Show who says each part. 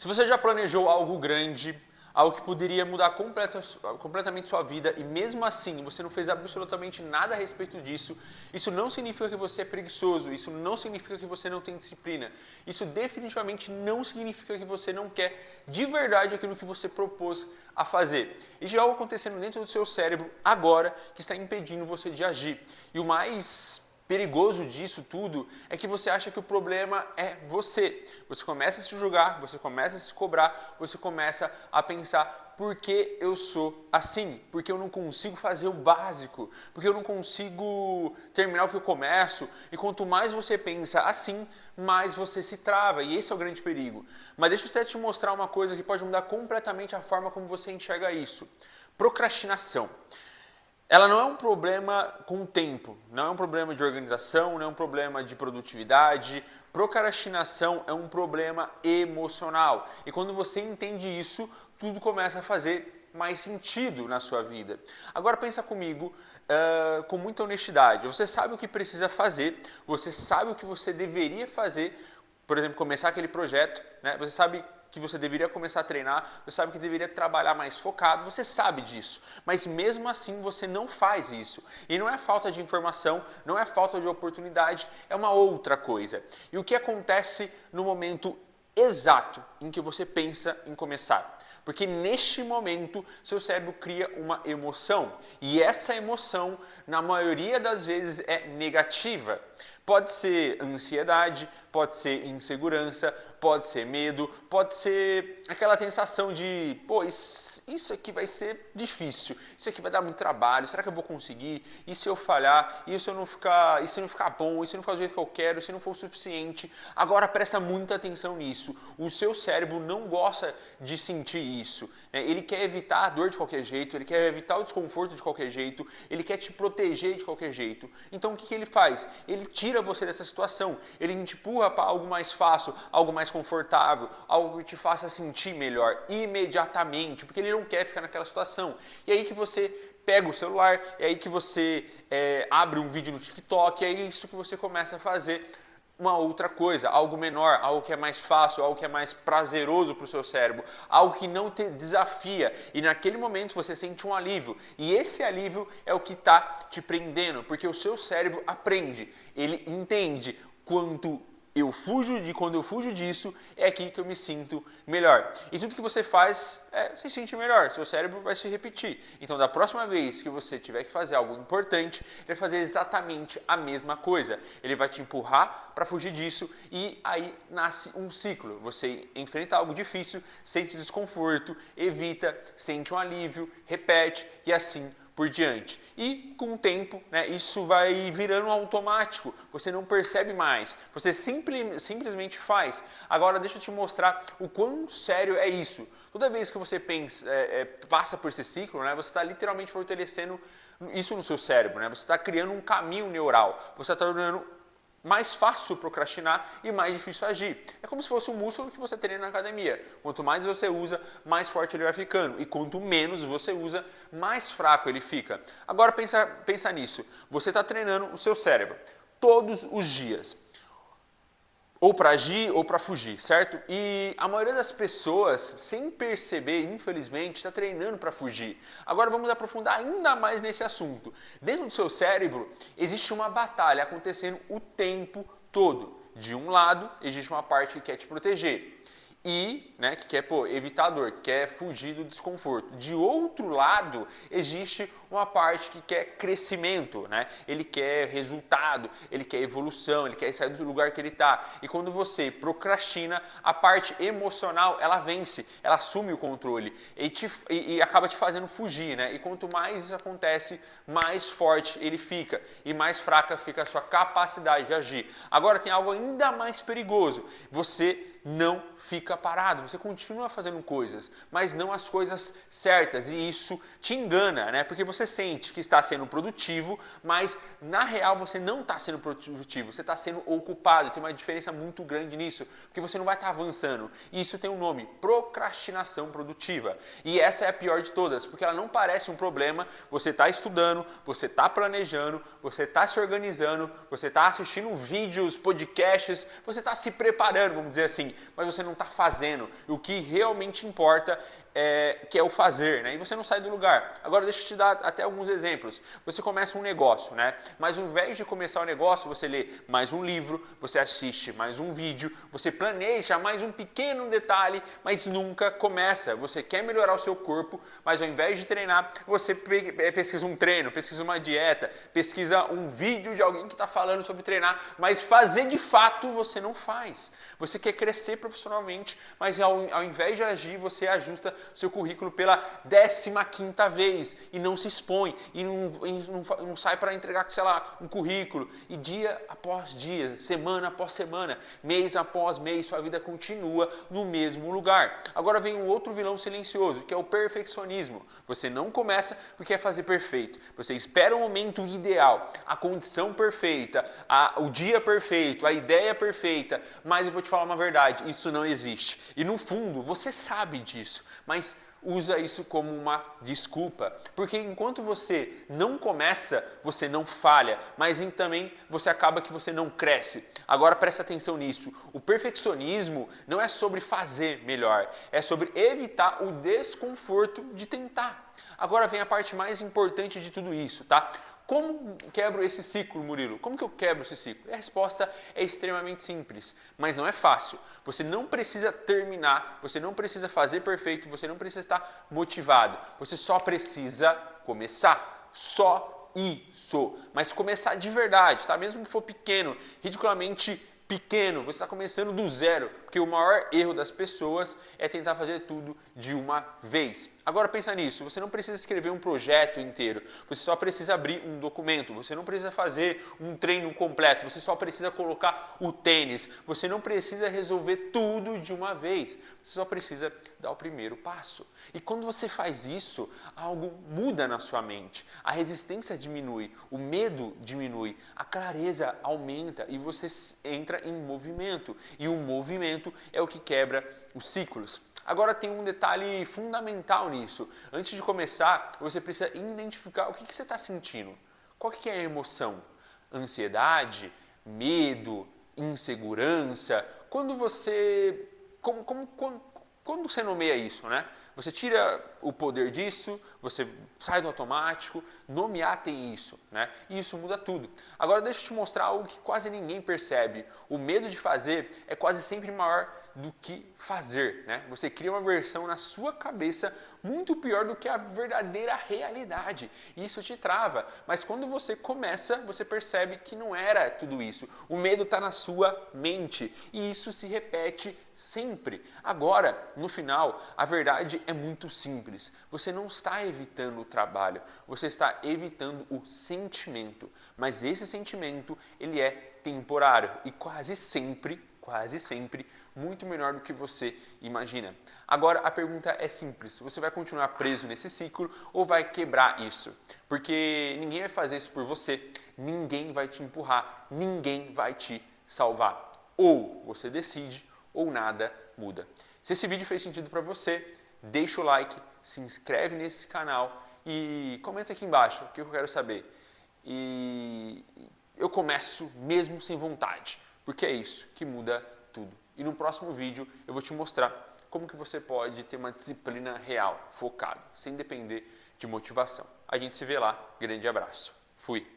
Speaker 1: Se você já planejou algo grande, algo que poderia mudar completamente sua vida e mesmo assim você não fez absolutamente nada a respeito disso, isso não significa que você é preguiçoso, isso não significa que você não tem disciplina, isso definitivamente não significa que você não quer de verdade aquilo que você propôs a fazer. Existe algo acontecendo dentro do seu cérebro agora que está impedindo você de agir. E o mais perigoso disso tudo é que você acha que o problema é você. Você começa a se julgar, você começa a se cobrar, você começa a pensar: por que eu sou assim? Porque eu não consigo fazer o básico? Porque eu não consigo terminar o que eu começo? E quanto mais você pensa assim, mais você se trava. E esse é o grande perigo. Mas deixa eu até te mostrar uma coisa que pode mudar completamente a forma como você enxerga isso. Procrastinação. Ela não é um problema com o tempo, não é um problema de organização, não é um problema de produtividade. Procrastinação é um problema emocional. E quando você entende isso, tudo começa a fazer mais sentido na sua vida. Agora pensa comigo com muita honestidade. Você sabe o que precisa fazer, você sabe o que você deveria fazer, por exemplo, começar aquele projeto, né? Você sabe que você deveria começar a treinar, você sabe que deveria trabalhar mais focado, você sabe disso, mas mesmo assim você não faz isso. E não é falta de informação, não é falta de oportunidade, é uma outra coisa. E o que acontece no momento exato em que você pensa em começar? Porque neste momento seu cérebro cria uma emoção e essa emoção, na maioria das vezes, é negativa. Pode ser ansiedade, pode ser insegurança, pode ser medo, pode ser aquela sensação de, pô, isso aqui vai ser difícil, isso aqui vai dar muito trabalho, será que eu vou conseguir? E se eu falhar? E se eu não ficar, e se não ficar bom? E se não ficar do jeito que eu quero? E se não for o suficiente? Agora presta muita atenção nisso. O seu cérebro não gosta de sentir isso, né? Ele quer evitar a dor de qualquer jeito, ele quer evitar o desconforto de qualquer jeito, ele quer te proteger de qualquer jeito. Então o que ele faz? Ele tira você dessa situação, ele te empurra para algo mais fácil, algo mais confortável, algo que te faça sentir melhor imediatamente, porque ele não quer ficar naquela situação. E aí que você pega o celular, é aí que você abre um vídeo no TikTok, é isso que você começa a fazer uma outra coisa, algo menor, algo que é mais fácil, algo que é mais prazeroso para o seu cérebro, algo que não te desafia. E naquele momento você sente um alívio. E esse alívio é o que está te prendendo, porque o seu cérebro aprende, ele entende quando eu fujo disso, é aqui que eu me sinto melhor. E tudo que você faz é se sentir melhor, seu cérebro vai se repetir. Então, da próxima vez que você tiver que fazer algo importante, ele vai fazer exatamente a mesma coisa. Ele vai te empurrar para fugir disso e aí nasce um ciclo. Você enfrenta algo difícil, sente desconforto, evita, sente um alívio, repete e assim por diante. E com o tempo, né, isso vai virando automático, você não percebe mais, você simplesmente faz. Agora deixa eu te mostrar o quão sério é isso. Toda vez que você passa por esse ciclo, né, você está literalmente fortalecendo isso no seu cérebro, né, você está criando um caminho neural, você está tornando mais fácil procrastinar e mais difícil agir. É como se fosse um músculo que você treina na academia. Quanto mais você usa, mais forte ele vai ficando. E quanto menos você usa, mais fraco ele fica. Agora pensa nisso. Você está treinando o seu cérebro todos os dias. Ou para agir ou para fugir, certo? E a maioria das pessoas, sem perceber, infelizmente, está treinando para fugir. Agora vamos aprofundar ainda mais nesse assunto. Dentro do seu cérebro existe uma batalha acontecendo o tempo todo. De um lado existe uma parte que quer te proteger e, né, que quer evitar a dor, que quer fugir do desconforto. De outro lado existe uma parte que quer crescimento, né? Ele quer resultado, ele quer evolução, ele quer sair do lugar que ele está. E quando você procrastina, a parte emocional ela vence, ela assume o controle e acaba te fazendo fugir, né? E quanto mais isso acontece, mais forte ele fica e mais fraca fica a sua capacidade de agir. Agora tem algo ainda mais perigoso. Você não fica parado, você continua fazendo coisas, mas não as coisas certas, e isso te engana, né? Porque você sente que está sendo produtivo, mas na real você não está sendo produtivo, você está sendo ocupado. Tem uma diferença muito grande nisso, porque você não vai estar avançando. E isso tem um nome: procrastinação produtiva. E essa é a pior de todas, porque ela não parece um problema. Você está estudando, você está planejando, você está se organizando, você está assistindo vídeos, podcasts, você está se preparando, vamos dizer assim. sim, mas você não está fazendo. E o que realmente importa que é o fazer, né? E você não sai do lugar. Agora deixa eu te dar até alguns exemplos. Você começa um negócio, né? Mas ao invés de começar o negócio, você lê mais um livro, você assiste mais um vídeo, você planeja mais um pequeno detalhe, mas nunca começa. Você quer melhorar o seu corpo, mas ao invés de treinar, você pesquisa um treino, pesquisa uma dieta, pesquisa um vídeo de alguém que está falando sobre treinar, mas fazer de fato você não faz. Você quer crescer profissionalmente, mas ao invés de agir, você ajusta seu currículo pela 15ª vez e não se expõe e não sai para entregar, sei lá, um currículo. E dia após dia, semana após semana, mês após mês, sua vida continua no mesmo lugar. Agora vem um outro vilão silencioso, que é o perfeccionismo. Você não começa porque quer fazer perfeito. Você espera o momento ideal, a condição perfeita, o dia perfeito, a ideia perfeita, mas eu vou te falar uma verdade, isso não existe. E no fundo, você sabe disso, mas usa isso como uma desculpa, porque enquanto você não começa, você não falha, mas também você acaba que você não cresce. Agora presta atenção nisso, o perfeccionismo não é sobre fazer melhor, é sobre evitar o desconforto de tentar. Agora vem a parte mais importante de tudo isso, tá? Como quebro esse ciclo, Murilo? Como que eu quebro esse ciclo? A resposta é extremamente simples, mas não é fácil. Você não precisa terminar, você não precisa fazer perfeito, você não precisa estar motivado. Você só precisa começar. Só isso. Mas começar de verdade, tá? Mesmo que for pequeno, ridiculamente pequeno, você está começando do zero, porque o maior erro das pessoas é tentar fazer tudo de uma vez. Agora pensa nisso, você não precisa escrever um projeto inteiro, você só precisa abrir um documento, você não precisa fazer um treino completo, você só precisa colocar o tênis, você não precisa resolver tudo de uma vez, você só precisa dar o primeiro passo. E quando você faz isso, algo muda na sua mente, a resistência diminui, o medo diminui, a clareza aumenta e você entra em movimento. E o movimento é o que quebra os ciclos. Agora tem um detalhe fundamental nisso. Antes de começar, você precisa identificar o que você está sentindo. Qual que é a emoção? Ansiedade? Medo? Insegurança? Quando você... Quando você nomeia isso, né? Você tira o poder disso, você sai do automático, nomear tem isso, né? E isso muda tudo. Agora deixa eu te mostrar algo que quase ninguém percebe. O medo de fazer é quase sempre maior do que fazer, né? Você cria uma versão na sua cabeça muito pior do que a verdadeira realidade. E isso te trava. Mas quando você começa, você percebe que não era tudo isso. O medo está na sua mente e isso se repete sempre. Agora, no final, a verdade é muito simples. Você não está evitando o trabalho, você está evitando o sentimento. Mas esse sentimento, ele é temporário e quase sempre, muito menor do que você imagina. Agora a pergunta é simples, você vai continuar preso nesse ciclo ou vai quebrar isso? Porque ninguém vai fazer isso por você, ninguém vai te empurrar, ninguém vai te salvar. Ou você decide ou nada muda. Se esse vídeo fez sentido para você, deixa o like, se inscreve nesse canal e comenta aqui embaixo o que eu quero saber. E eu começo mesmo sem vontade, porque é isso que muda tudo. E no próximo vídeo eu vou te mostrar como que você pode ter uma disciplina real, focado, sem depender de motivação. A gente se vê lá. Grande abraço. Fui.